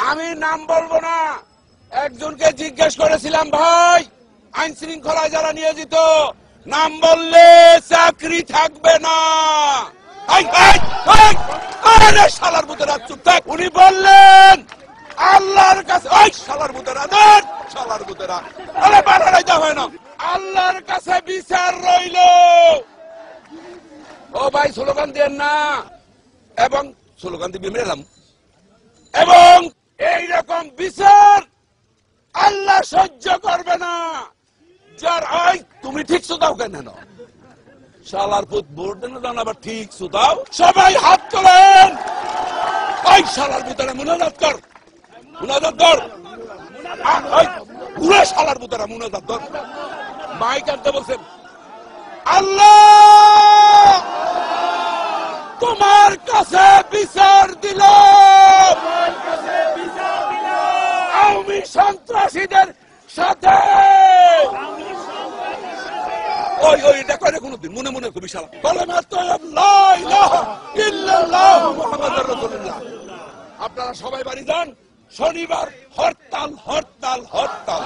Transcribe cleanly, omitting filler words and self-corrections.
আমি নাম বলবো না, একজনকে জিজ্ঞেস করেছিলাম, ভাই আইন শৃঙ্খলায় যারা নিয়োজিত নাম বললে চাকরি থাকবে না। শালার মুতেরা চুপ থাক। উনি বললেন আল্লাহর কাছে, ওই শালার মুতেরা দেন, শালার মুতেরা আরে বানাইতে হয় না, আল্লাহর কাছে বিচার রইল। ও ভাই স্লোগান দেন না, এবং স্লোগান দিয়ে মেলাম, এবং এইরকম বিচার আল্লাহ সহ্য করবে না। যার ওই তুমি ঠিক সুদাও কেন শালার পুত ভোট দেন দাও, আবার ঠিক সুদাও। সবাই হাত তোলেন, ওই শালার পুতারা মুনাজাত কর, মুনাজাত কর, পুরো শালার পুতারা মুনাজাত কর। মাইক আনতে বলছেন, আল্লাহ তোমার কাছে বিচার দিল, আওয়ামী সন্ত্রাসীদের সাথে। ওই ওই এটা করে কোনদিন মনে মনে খুবই শালা কালেমা তাইয়্যিব লা ইলাহা ইল্লাল্লাহু মুহাম্মাদুর রাসূলুল্লাহ। আপনারা সবাই বাড়ি যান, শনিবার হরতাল হরতাল হরতাল।